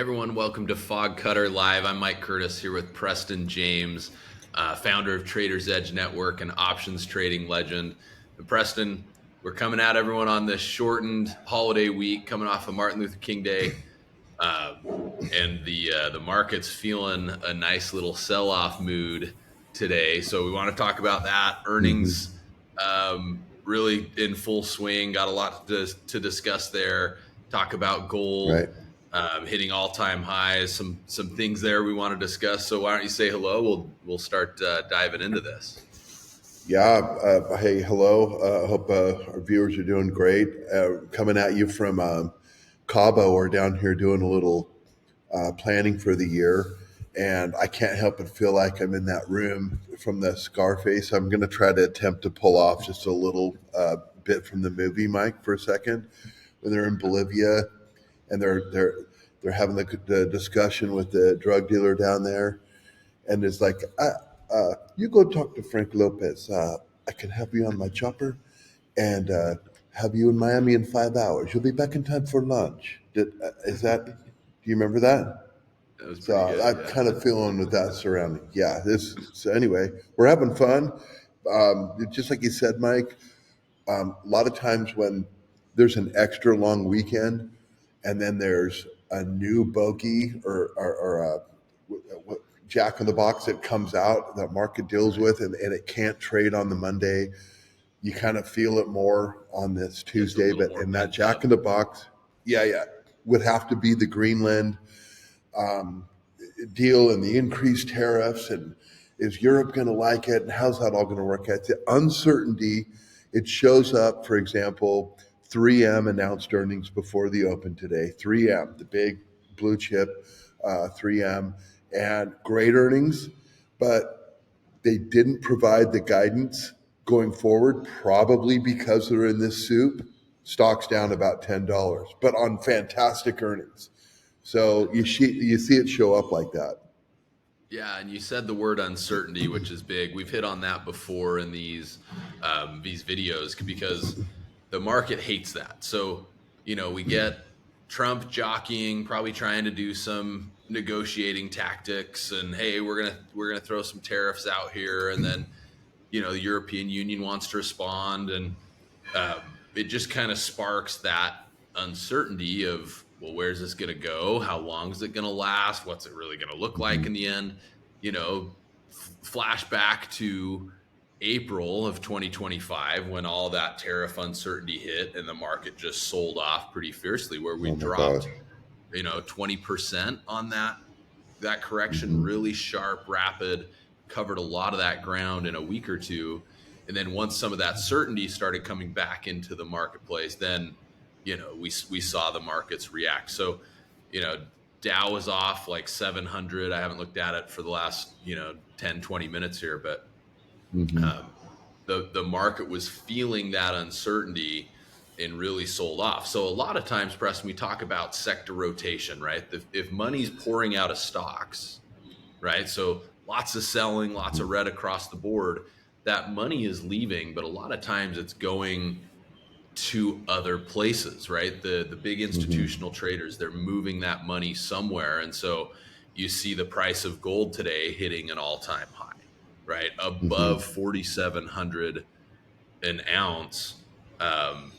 Everyone, welcome to FogCutter Live. I'm Mike Curtis here with Preston James, founder of Trader's Edge Network and options trading legend. And Preston, we're coming at everyone on this shortened holiday week, coming off of Martin Luther King Day, and the market's feeling a nice little sell-off mood today. So we want to talk about that. Earnings really in full swing. Got a lot to discuss there. Talk about gold. Right. Hitting all-time highs, some things there we want to discuss. So why don't you say hello? We'll start diving into this. Yeah. Hey, hello. I hope our viewers are doing great. Coming at you from Cabo. We're down here doing a little planning for the year, and I can't help but feel like I'm in that room from the Scarface. I'm going to try to attempt to pull off just a little bit from the movie, Mike, for a second, when they're in Bolivia and they're having the discussion with the drug dealer down there, and it's like, you go talk to Frank Lopez. I can have you on my chopper, and have you in Miami in 5 hours. You'll be back in time for lunch. Is that? Do you remember that? That was So pretty good. I'm kind of feeling with that surrounding. Yeah. So anyway, we're having fun. Just like you said, Mike. A lot of times when there's an extra long weekend, and then there's a new bogey or jack in the box that comes out that market deals with, and it can't trade on the Monday. You kind of feel it more on this Tuesday, but in that jack in the box, yeah, would have to be the Greenland deal and the increased tariffs, and is Europe going to like it, and how's that all going to work out? The uncertainty, it shows up. For example, 3M announced earnings before the open today. 3M, the big blue chip 3M, and great earnings, but they didn't provide the guidance going forward, probably because they're in this soup. Stock's down about $10, but on fantastic earnings. So you see it show up like that. Yeah, and you said the word uncertainty, which is big. We've hit on that before in these videos because the market hates that. So we get Trump jockeying, probably trying to do some negotiating tactics, and hey, we're gonna throw some tariffs out here, and then the European Union wants to respond, and it just kind of sparks that uncertainty of, well, where's this going to go? How long is it going to last? What's it really going to look like in the end? Flashback to April of 2025 when all that tariff uncertainty hit and the market just sold off pretty fiercely, where we dropped, 20% on that correction, really sharp, rapid, covered a lot of that ground in a week or two. And then once some of that certainty started coming back into the marketplace, then, we saw the markets react. So, Dow was off like 700. I haven't looked at it for the last, 10, 20 minutes here, but the market was feeling that uncertainty and really sold off. So a lot of times, Preston, we talk about sector rotation, right? If money's pouring out of stocks, right? So lots of selling, lots of red across the board, that money is leaving, but a lot of times it's going to other places, right? The big institutional traders, they're moving that money somewhere. And so you see the price of gold today hitting an all-time high, right? Above 4,700 an ounce. And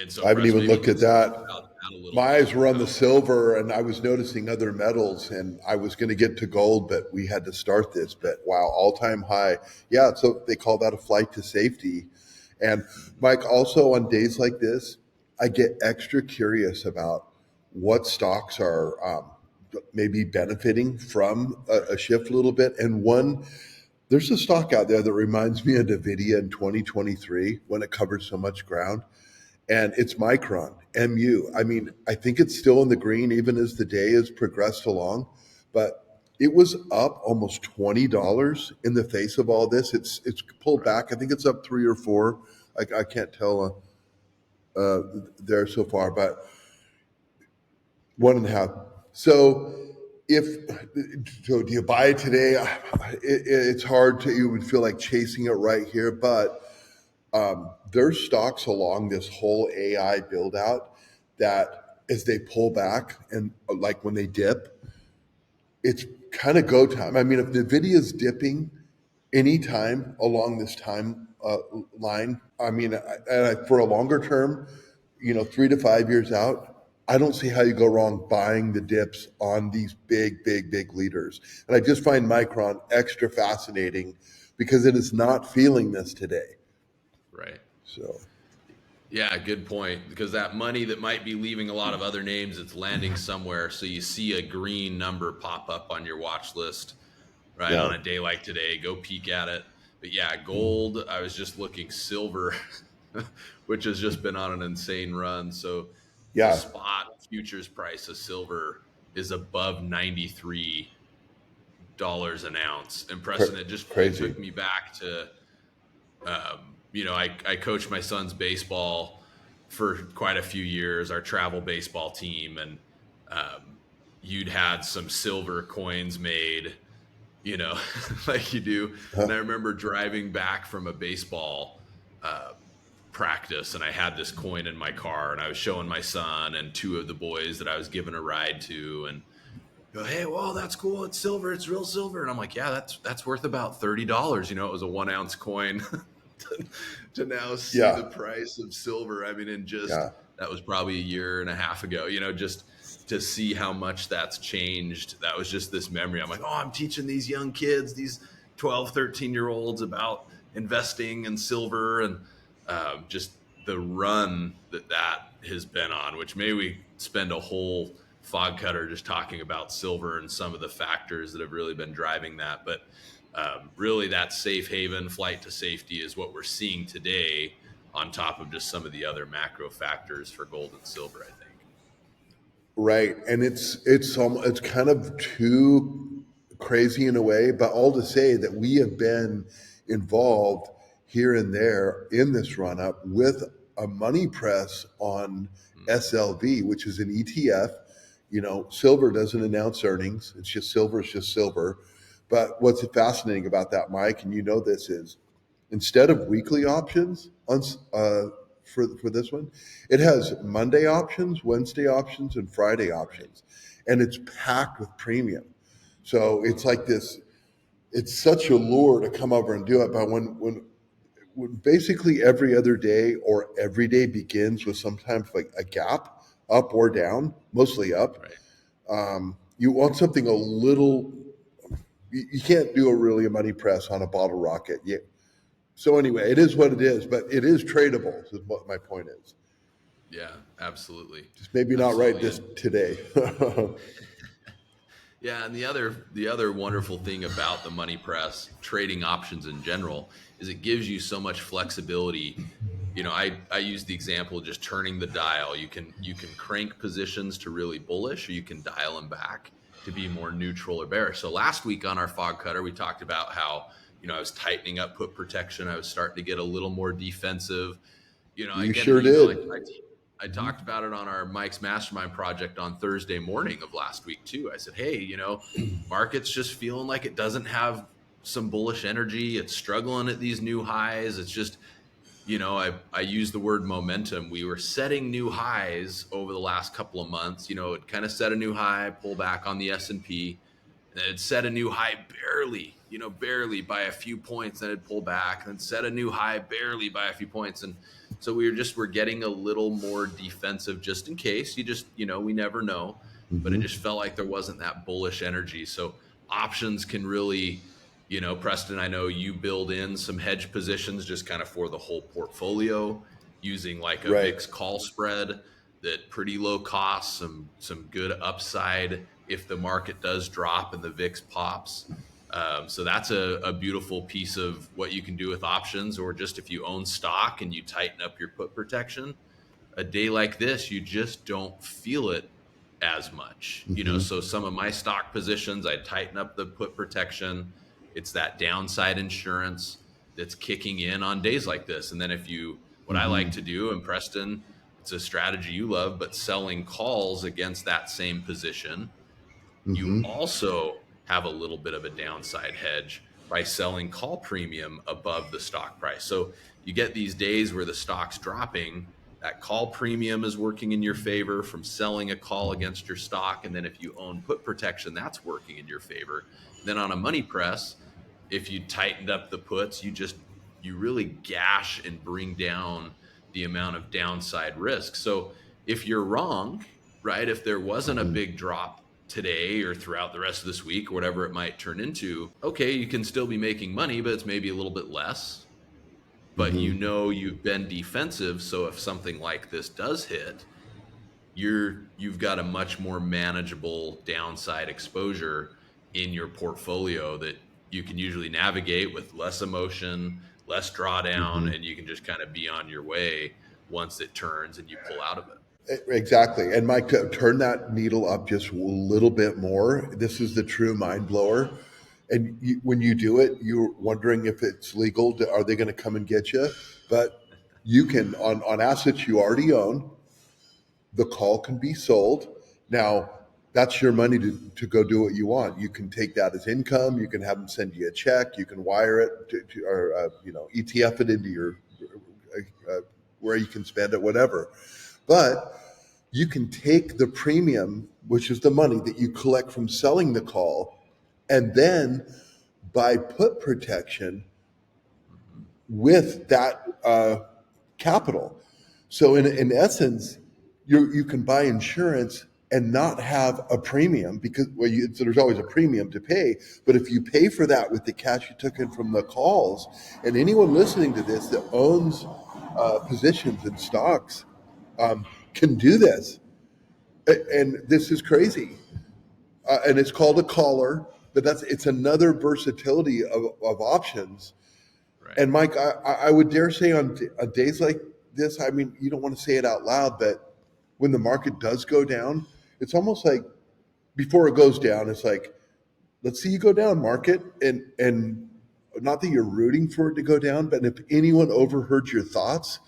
so I haven't even looked at that. My eyes were on the bit. silver, and I was noticing other metals, and I was going to get to gold, but we had to start this. But wow, all-time high. Yeah, so they call that a flight to safety. And Mike, also on days like this, I get extra curious about what stocks are maybe benefiting from a shift a little bit. And there's a stock out there that reminds me of NVIDIA in 2023 when it covered so much ground. And it's Micron, MU. I mean, I think it's still in the green even as the day has progressed along, but it was up almost $20 in the face of all this. It's pulled back. I think it's up 3 or 4. I can't tell there so far, but 1.5. So do you buy it today? It's hard to. You would feel like chasing it right here, but there's stocks along this whole AI build out that as they pull back and like when they dip, it's kind of go time. I mean, if the Nvidia's dipping anytime along this time line, I mean, for a longer term, 3 to 5 years out, I don't see how you go wrong buying the dips on these big, big, big leaders. And I just find Micron extra fascinating because it is not feeling this today. Right. So, Yeah, good point. Because that money that might be leaving a lot of other names, it's landing somewhere. So you see a green number pop up on your watch list, right? yeah. On a day like today, go peek at it. But yeah, gold, I was just looking silver, which has just been on an insane run. So the Yeah. spot futures price of silver is above $93 an ounce. And Preston, it Crazy. took me back to I coached my son's baseball for quite a few years, our travel baseball team, and you'd had some silver coins made, like you do. And Huh? I remember driving back from a baseball uh, practice, and I had this coin in my car, and I was showing my son and two of the boys that I was giving a ride to, and go, hey, well, that's cool. It's silver. It's real silver. And I'm like, yeah, that's worth about $30. It was a 1 ounce coin to now see Yeah. the price of silver. I mean, in just Yeah. that was probably a year and a half ago, just to see how much that's changed. That was just this memory. I'm like, oh, I'm teaching these young kids, these 12, 13-year olds about investing in silver and just the run that has been on, which maybe we spend a whole FogCutter just talking about silver and some of the factors that have really been driving that. But really, that safe haven flight to safety is what we're seeing today, on top of just some of the other macro factors for gold and silver, I think. Right, and it's kind of too crazy in a way, but all to say that we have been involved here and there in this run up with a money press on Mm, SLV, which is an ETF. Silver doesn't announce earnings; it's just silver. It's just silver. But what's fascinating about that, Mike, and you know this is instead of weekly options for this one, it has Monday options, Wednesday options, and Friday right. options, and it's packed with premium. So it's like this. It's such a lure to come over and do it. But when basically every other day or every day begins with sometimes like a gap, up or down, mostly up, Right. you want something a little. You can't do a money press on a bottle rocket. So anyway, it is what it is, but it is tradable. Is what my point is. Yeah, absolutely. Just maybe not right Absolutely. this And today. yeah, and the other wonderful thing about the money press, trading options in general, is it gives you so much flexibility. I use the example of just turning the dial. You can crank positions to really bullish, or you can dial them back to be more neutral or bearish. So last week on our FogCutter, we talked about how I was tightening up put protection. I was starting to get a little more defensive. I You get an sure email. did. I talked about it on our Mike's Mastermind project on Thursday morning of last week too. I said, hey, market's just feeling like it doesn't have some bullish energy. It's struggling at these new highs. It's just, I use the word momentum. We were setting new highs over the last couple of months. It kind of set a new high, pull back on the S&P, and it set a new high barely by a few points, then it pulled back, and then set a new high barely by a few points. And so we're getting a little more defensive just in case. We never know. But it Hmm. just felt like there wasn't that bullish energy. So options can really, Preston, I know you build in some hedge positions just kind of for the whole portfolio using like a Right. VIX call spread that pretty low cost, some good upside if the market does drop and the VIX pops. So that's a beautiful piece of what you can do with options, or just if you own stock and you tighten up your put protection. A day like this, you just don't feel it as much. Hmm. So some of my stock positions, I tighten up the put protection. It's that downside insurance that's kicking in on days like this. And then what I like Hmm. to do, and Preston, it's a strategy you love, but selling calls against that same position, you Hmm. also have a little bit of a downside hedge by selling call premium above the stock price. So you get these days where the stock's dropping, that call premium is working in your favor from selling a call against your stock. And then if you own put protection, that's working in your favor. Then on a money press, if you tightened up the puts, you really gash and bring down the amount of downside risk. So if you're wrong, right, if there wasn't a Hmm. big drop today or throughout the rest of this week or whatever it might turn into, okay, you can still be making money, but it's maybe a little bit less. But Hmm. you've been defensive, so if something like this does hit, you've got a much more manageable downside exposure in your portfolio that you can usually navigate with less emotion, less Hmm. drawdown, and you can just kind of be on your way once it turns and you pull out of it. Exactly. And Mike, to turn that needle up just a little bit more, this is the true mind blower. And when you do it, you're wondering if it's legal. Are they going to come and get you? But you can, on assets you already own, the call can be sold. Now, that's your money to go do what you want. You can take that as income. You can have them send you a check. You can wire it or ETF it into your where you can spend it, whatever. But you can take the premium, which is the money that you collect from selling the call, and then buy put protection Mhm. with that capital. So in essence, you can buy insurance and not have a premium because so there's always a premium to pay. But if you pay for that with the cash you took in from the calls, and anyone listening to this that owns positions in stocks can do this, and this is crazy. And it's called a collar, but it's another versatility of options. Right. And Mike, I would dare say on days like this, I mean, you don't want to say it out loud, but when the market does go down, it's almost like before it goes down, it's like, let's see you go down, market, and not that you're rooting for it to go down, but if anyone overheard your thoughts,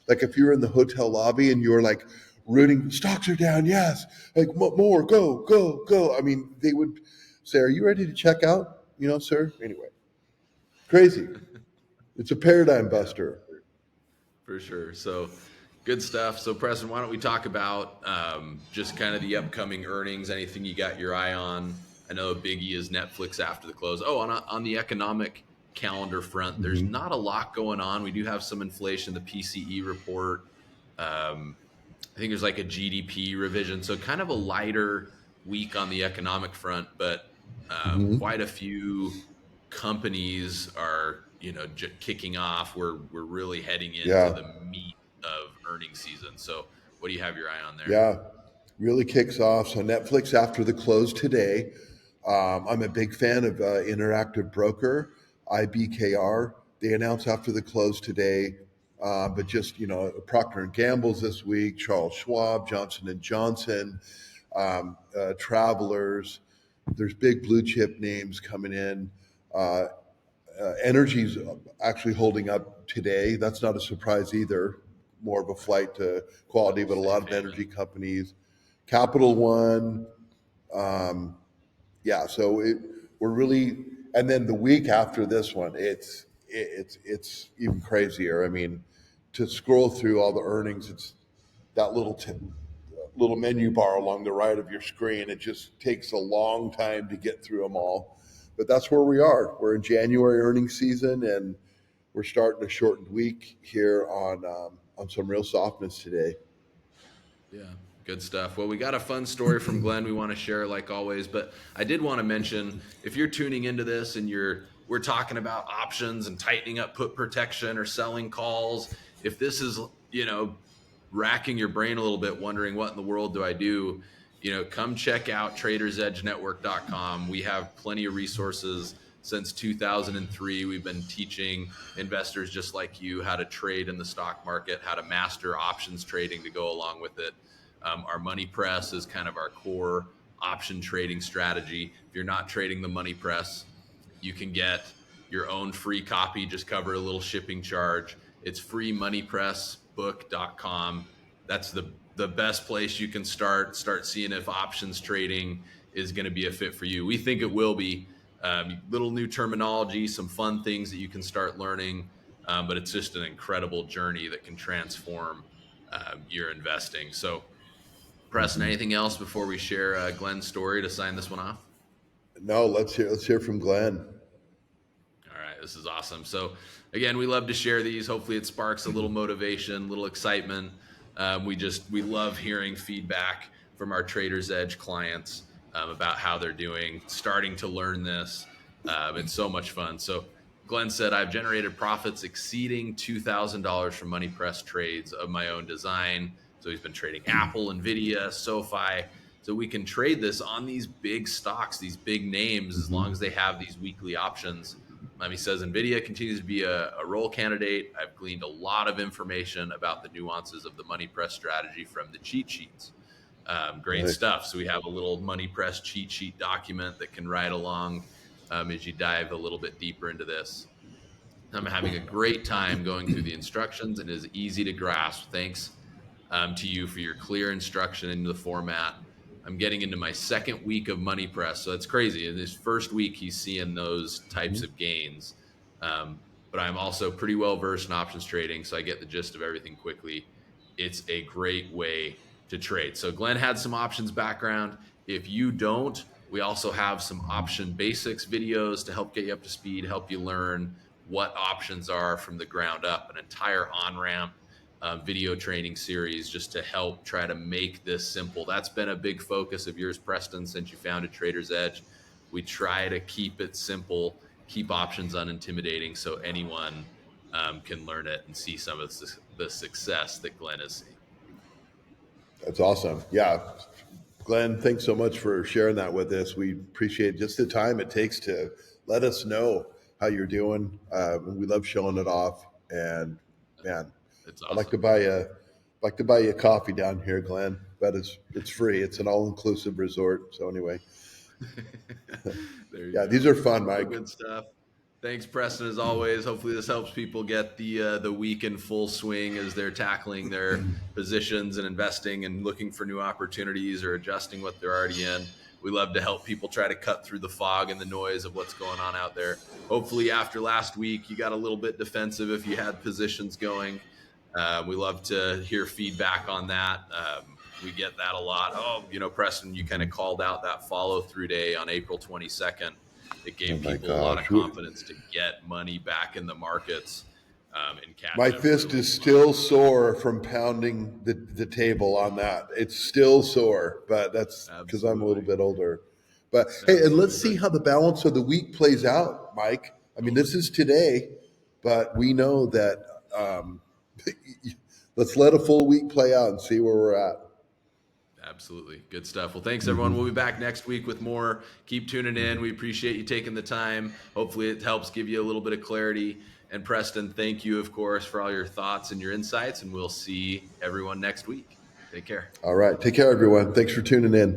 like if you were in the hotel lobby and you were like rooting, stocks are down, yes, like more, go, go, go. I mean, they would say, "Are you ready to check out?" Sir. Anyway, crazy. It's a paradigm Yeah. buster. For sure. So good stuff. So Preston, why don't we talk about just kind of the upcoming earnings? Anything you got your eye on? I know a biggie is Netflix after the close. Oh, on the economic calendar front, there's Hmm. not a lot going on. We do have some inflation, the PCE report. Um, I think there's like a GDP revision. So kind of a lighter week on the economic front, but Hmm. quite a few companies are kicking off. We're really heading into Yeah, the meat of earnings season. So what do you have your eye on there? yeah, really kicks off. So Netflix after the close today. I'm a big fan of Interactive Broker, IBKR. They announced after the close today, but just Procter and Gamble's this week, Charles Schwab, Johnson and Johnson, Travelers. There's big blue chip names coming in. Uh, Energy's actually holding up today. That's not a surprise either. More of a Right. flight to quality, but a lot Safe of haven. energy companies. Capital One, um, yeah. So we're really, and then the week after this one, it's even crazier. I mean, to scroll through all the earnings, it's that little menu bar along the right of your screen. It just takes a long time to get through them all. But that's where we are. We're in January earnings season, and we're starting a shortened week here on some real softness today. Yeah, good stuff. Well, we got a fun story from Glenn we want to share like always, but I did want to mention if you're tuning into this and we're talking about options and tightening up put protection or selling calls, if this is, racking your brain a little bit wondering what in the world do I do, come check out tradersedgenetwork.com. We have plenty of resources since 2003. We've been teaching investors just like you how to trade in the stock market, how to master options trading to go along with it. Our money press is kind of our core option trading strategy. If you're not trading the money press, you can get your own free copy, just cover a little shipping charge. It's freemoneypressbook.com. That's the best place you can start seeing if options trading is going to be a fit for you. We think it will be. Little new terminology, some fun things that you can start learning, but it's just an incredible journey that can transform you're investing. So, Preston, anything else before we share Glenn's story to sign this one off? No, let's hear from Glenn. All right, this is awesome. So, again, we love to share these. Hopefully, it sparks a little motivation, a little excitement. We love hearing feedback from our Traders Edge clients about how they're doing, starting to learn this. It's so much fun. So, Glenn said, I've generated profits exceeding $2,000 from money press trades of my own design. So, he's been trading Apple, Nvidia, SoFi. So, we can trade this on these big stocks, these big names, as long as they have these weekly options. He says NVIDIA continues to be a roll candidate. I've gleaned a lot of information about the nuances of the money press strategy from the cheat sheets. Great Nice. stuff. So we have a little money press cheat sheet document that can ride along as you dive a little bit deeper into this. I'm having a great time going through the instructions, and it is easy to grasp. Thanks to you for your clear instruction into the format. I'm getting into my second week of money press, so it's crazy. In his first week, he's seeing those types of gains. But I'm also pretty well versed in options trading, so I get the gist of everything quickly. It's a great way to trade. So Glenn had some options background. If you don't, we also have some option basics videos to help get you up to speed, help you learn what options are from the ground up, an entire on-ramp video training series just to help try to make this simple. That's been a big focus of yours, Preston, since you founded Trader's Edge. We try to keep it simple, keep options unintimidating so anyone can learn it and see some of the success that Glenn has seen. That's awesome. Yeah. Glenn, thanks so much for sharing that with us. We appreciate just the time it takes to let us know how you're doing. We love showing it off. And man, It's I'd like to awesome. buy you a coffee down here, Glenn. But it's free. It's an all-inclusive resort. So anyway, There you yeah, go. these are fun, Well, Mike. good stuff. Thanks, Preston, as always. Hopefully, this helps people get the week in full swing as they're tackling their positions and investing and looking for new opportunities or adjusting what they're already in. We love to help people try to cut through the fog and the noise of what's going on out there. Hopefully, after last week, you got a little bit defensive if you had positions going. We love to hear feedback on that. We get that a lot. Oh, Preston, you kind of called out that follow through day on April 22nd. It Oh gave my people a lot of gosh. confidence to get money back in the markets and My catch a fist really is fun. still sore from pounding the table on that. It's still sore, but that's because I'm a little Absolutely. bit older. But hey, and let's Absolutely. see how the balance of the week plays out, Mike. I mean, Totally. this is today, but we know that um, let's let a full week play out and see where we're at. Absolutely. Good stuff. Well, thanks, everyone. We'll be Mm-hmm. back next week with more. Keep tuning in. We appreciate you taking the time. Hopefully, it helps give you a little bit of clarity. And Preston, thank you, of course, for all your thoughts and your insights. And we'll see everyone next week. Take care. All right. Take care, everyone. Thanks for tuning in.